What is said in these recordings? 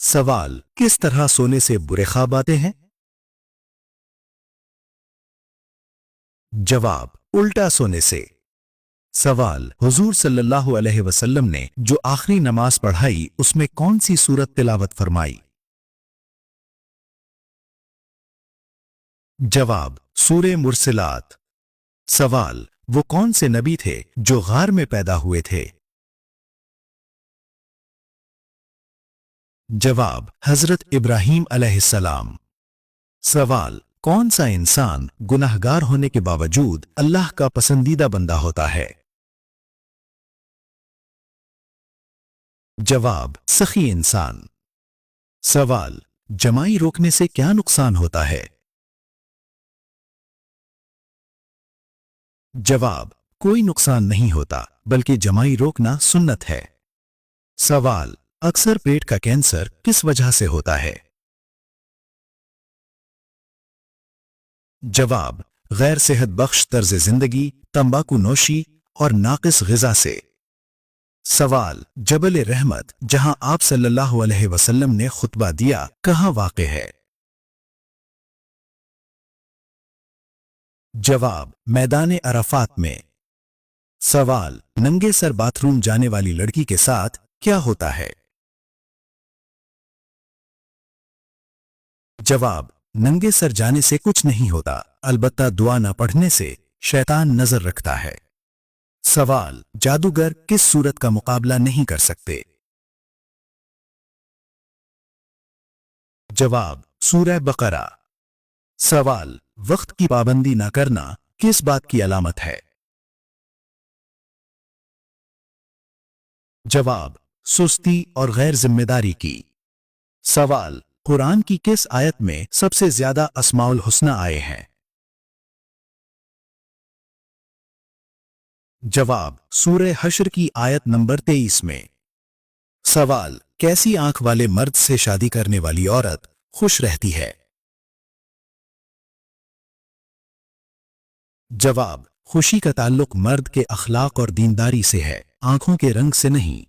सवाल, किस तरह सोने से बुरे ख्वाब आते हैं? जवाब, उल्टा सोने से। सवाल, हुजूर सल्लल्लाहु अलैहि वसल्लम ने जो आखिरी नमाज पढ़ाई उसमें कौन सी सूरत तिलावत फरमाई? जवाब, सूरे मुरसिलात। सवाल, वो कौन से नबी थे जो गार में पैदा हुए थे? जवाब, हजरत इब्राहीम अलैहिस्सलाम। सवाल, कौन सा इंसान गुनहगार होने के बावजूद अल्लाह का पसंदीदा बंदा होता है? जवाब, सखी इंसान। सवाल, जमाई रोकने से क्या नुकसान होता है? जवाब, कोई नुकसान नहीं होता, बल्कि जमाई रोकना सुन्नत है। सवाल, अक्सर पेट का कैंसर किस वजह से होता है? जवाब, गैर सेहत बख्श तर्ज जिंदगी, तंबाकू नोशी और नाकिस गिजा से। सवाल, जबल रहमत जहां आप सल्लल्लाहु अलैहि वसल्लम ने खुतबा दिया कहां वाक़े है? जवाब, मैदान अराफात में। सवाल, नंगे सर बाथरूम जाने वाली लड़की के साथ क्या होता है? जवाब, नंगे सर जाने से कुछ नहीं होता, अलबत्ता दुआ न पढ़ने से शैतान नजर रखता है। सवाल, जादूगर किस सूरत का मुकाबला नहीं कर सकते? जवाब, सूरह बकरा। सवाल, वक्त की पाबंदी न करना किस बात की अलामत है? जवाब, सुस्ती और गैर जिम्मेदारी की। सवाल, कुरान की किस आयत में सबसे ज्यादा अस्माउल हुस्ना आए हैं? जवाब, सूरह हश्र की आयत नंबर 23 में। सवाल, कैसी आंख वाले मर्द से शादी करने वाली औरत खुश रहती है? जवाब, खुशी का ताल्लुक मर्द के अखलाक और दीनदारी से है, आंखों के रंग से नहीं।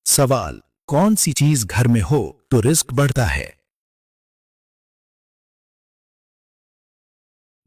सवाल, कौन सी चीज घर में हो तो रिस्क बढ़ता है?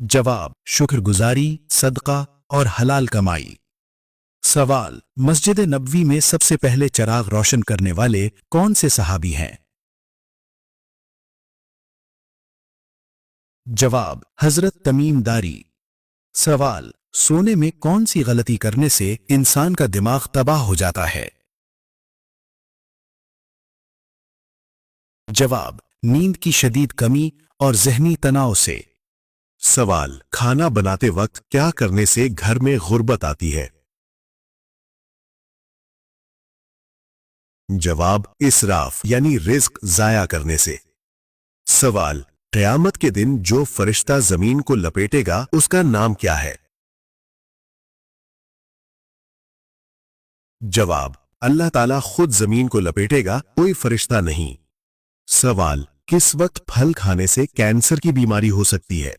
जवाब, शुक्रगुजारी, सदका और हलाल कमाई। सवाल, मस्जिद नबवी में सबसे पहले चिराग रोशन करने वाले कौन से सहाबी हैं? जवाब, हजरत तमीम दारी। सवाल, सोने में कौन सी गलती करने से इंसान का दिमाग तबाह हो जाता है? जवाब, नींद की शदीद कमी और जहनी तनाव से। सवाल, खाना बनाते वक्त क्या करने से घर में गुर्बत आती है? जवाब, इसराफ यानी रिस्क जाया करने से। सवाल, क़यामत के दिन जो फरिश्ता जमीन को लपेटेगा उसका नाम क्या है? जवाब, अल्लाह ताला खुद जमीन को लपेटेगा, कोई फरिश्ता नहीं। सवाल, किस वक्त फल खाने से कैंसर की बीमारी हो सकती है?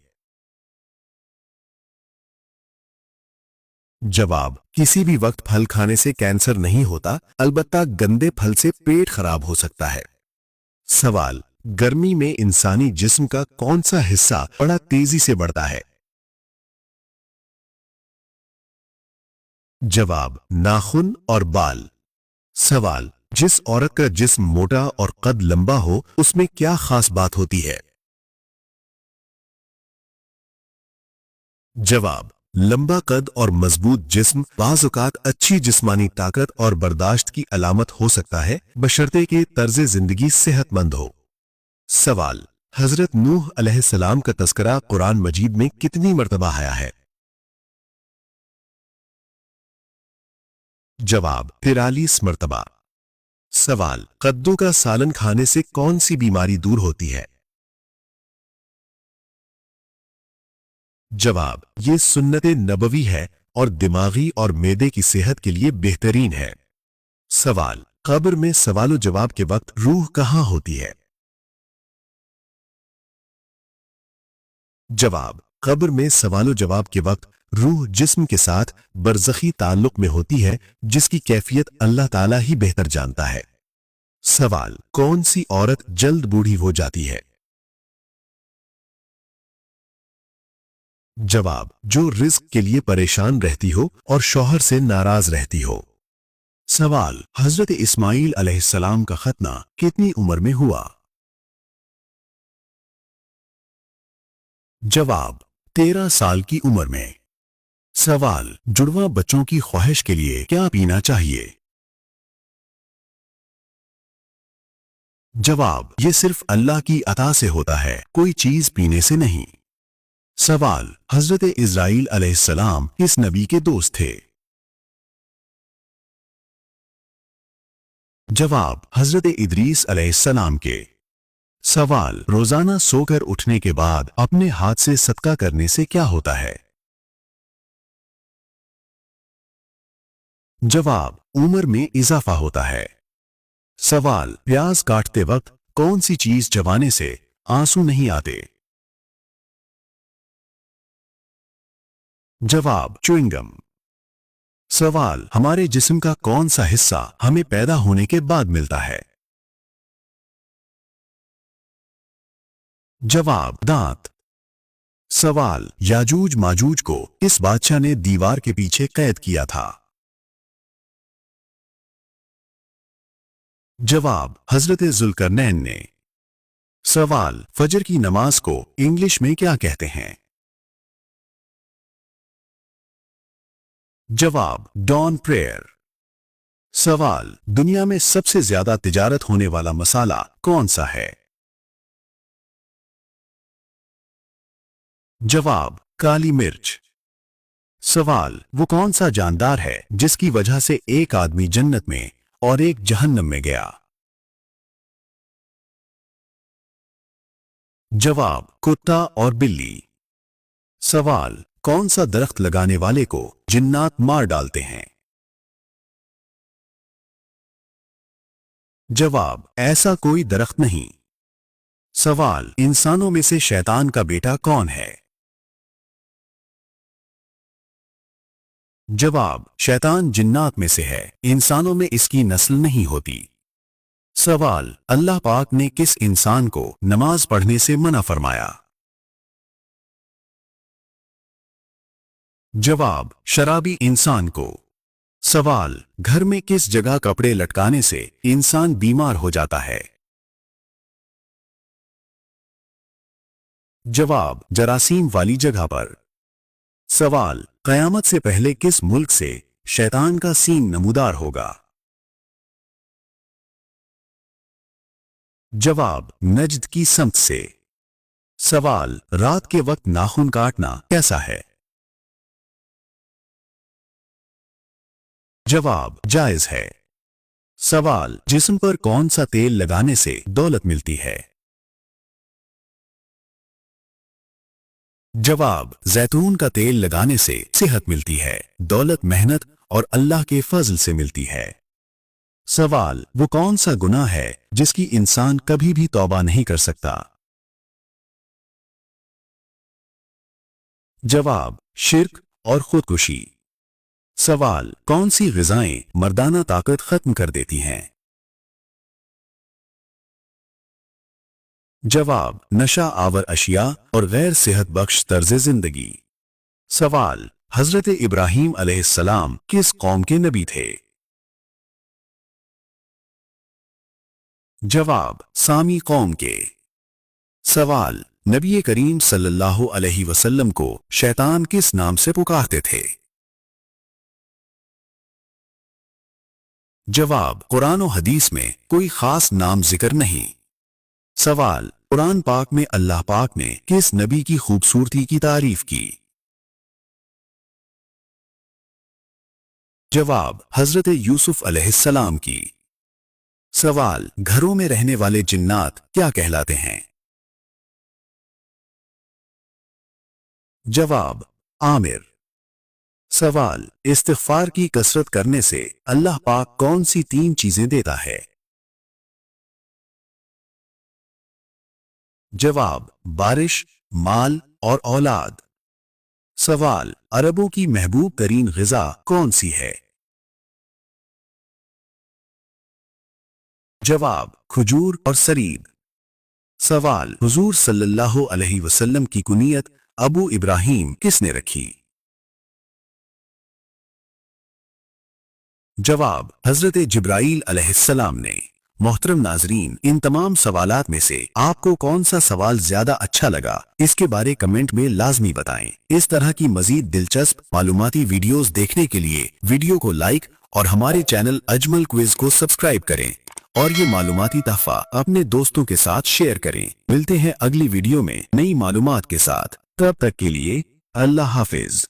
जवाब, किसी भी वक्त फल खाने से कैंसर नहीं होता, अलबत्ता गंदे फल से पेट खराब हो सकता है। सवाल, गर्मी में इंसानी जिस्म का कौन सा हिस्सा बड़ा तेजी से बढ़ता है? जवाब, नाखून और बाल। सवाल, जिस औरत का जिस्म मोटा और कद लंबा हो उसमें क्या खास बात होती है? जवाब, लंबा कद और मजबूत जिस्म बाज़ औक़ात अच्छी जिस्मानी ताकत और बर्दाश्त की अलामत हो सकता है, बशर्ते कि तर्ज जिंदगी सेहतमंद हो। सवाल, हजरत नूह अलैहिस्सलाम का तज़किरा कुरान मजीद में कितनी मर्तबा आया है? जवाब, 43 मर्तबा। सवाल, कद्दू का सालन खाने से कौन सी बीमारी दूर होती है? जवाब, ये सुन्नत नबवी है और दिमागी और मेदे की सेहत के लिए बेहतरीन है। सवाल, कब्र में सवालो जवाब के वक्त रूह कहां होती है? जवाब, कब्र में सवालो जवाब के वक्त रूह जिस्म के साथ बरज़खी ताल्लुक में होती है, जिसकी कैफियत अल्लाह ताला ही बेहतर जानता है। सवाल, कौन सी औरत जल्द बूढ़ी हो जाती है? जवाब, जो रिस्क के लिए परेशान रहती हो और शौहर से नाराज रहती हो। सवाल, हजरत इस्माइल अलैहिस्सलाम का खतना कितनी उम्र में हुआ? जवाब, 13 साल की उम्र में। सवाल, जुड़वा बच्चों की ख्वाहिश के लिए क्या पीना चाहिए? जवाब, ये सिर्फ अल्लाह की अता से होता है, कोई चीज पीने से नहीं। सवाल, हजरत इस्राईल अलैहिस्सलाम किस नबी के दोस्त थे? जवाब, हजरत इदरीस अलैहिस्सलाम के। सवाल, रोजाना सोकर उठने के बाद अपने हाथ से सदका करने से क्या होता है? जवाब, उम्र में इजाफा होता है। सवाल, प्याज काटते वक्त कौन सी चीज चबाने से आंसू नहीं आते? जवाब, च्युइंगम। सवाल, हमारे जिस्म का कौन सा हिस्सा हमें पैदा होने के बाद मिलता है? जवाब, दांत। सवाल, याजूज माजूज को किस बादशाह ने दीवार के पीछे कैद किया था? जवाब, हजरत जुल्करनैन ने। सवाल, फजर की नमाज को इंग्लिश में क्या कहते हैं? जवाब, डॉन प्रेयर। सवाल, दुनिया में सबसे ज्यादा तिजारत होने वाला मसाला कौन सा है? जवाब, काली मिर्च। सवाल, वो कौन सा जानदार है जिसकी वजह से एक आदमी जन्नत में और एक जहन्नम में गया? जवाब, कुत्ता और बिल्ली। सवाल, कौन सा दरख्त लगाने वाले को जिन्नात मार डालते हैं? जवाब, ऐसा कोई दरख्त नहीं। सवाल, इंसानों में से शैतान का बेटा कौन है? जवाब, शैतान जिन्नात में से है, इंसानों में इसकी नस्ल नहीं होती। सवाल, अल्लाह पाक ने किस इंसान को नमाज पढ़ने से मना फरमाया? जवाब, शराबी इंसान को। सवाल, घर में किस जगह कपड़े लटकाने से इंसान बीमार हो जाता है? जवाब, जरासीम वाली जगह पर। सवाल, कयामत से पहले किस मुल्क से शैतान का सीन नमूदार होगा? जवाब, नज्द की समत से। सवाल, रात के वक्त नाखून काटना कैसा है? जवाब, जायज है। सवाल, जिस्म पर कौन सा तेल लगाने से दौलत मिलती है? जवाब, जैतून का तेल लगाने से सेहत मिलती है, दौलत मेहनत और अल्लाह के फजल से मिलती है। सवाल, वो कौन सा गुनाह है जिसकी इंसान कभी भी तौबा नहीं कर सकता? जवाब, शिर्क और खुदकुशी। सवाल, कौन सी ग़िज़ाएं मर्दाना ताकत खत्म कर देती हैं? जवाब, नशा आवर अशिया और गैर सेहत बख्श तर्ज जिंदगी। सवाल, हजरत इब्राहीम अलैहिस्सलाम किस कौम के नबी थे? जवाब, सामी कौम के। सवाल, नबी करीम सल्लल्लाहु अलैहि वसल्लम को शैतान किस नाम से पुकारते थे? जवाब, कुरान और हदीस में कोई खास नाम जिक्र नहीं। सवाल, कुरान पाक में अल्लाह पाक ने किस नबी की खूबसूरती की तारीफ की? जवाब, हजरत यूसुफ अलैहिस्सलाम की। सवाल, घरों में रहने वाले जिन्नात क्या कहलाते हैं? जवाब, आमिर। सवाल, इस्तिग़फ़ार की कसरत करने से अल्लाह पाक कौन सी 3 चीजें देता है? जवाब, बारिश, माल और औलाद। सवाल, अरबों की महबूब तरीन ग़िज़ा कौन सी है? जवाब खजूर और सरीद। सवाल हुजूर सल्लल्लाहु अलैहि वसल्लम की कुनियत अबू इब्राहिम किसने रखी? जवाब हजरत जिब्राईल अलैहिस्सलाम ने। मोहतरम नाजरीन, इन तमाम सवालात में से आपको कौन सा सवाल ज्यादा अच्छा लगा, इसके बारे कमेंट में लाजमी बताएं। इस तरह की मजीद दिलचस्प मालूमाती वीडियोस देखने के लिए वीडियो को लाइक और हमारे चैनल अजमल क्विज को सब्सक्राइब करें और ये मालूमाती तहफा अपने दोस्तों के साथ शेयर करें। मिलते हैं अगली वीडियो में नई मालूमात के साथ। तब तक के लिए अल्लाह हाफिज।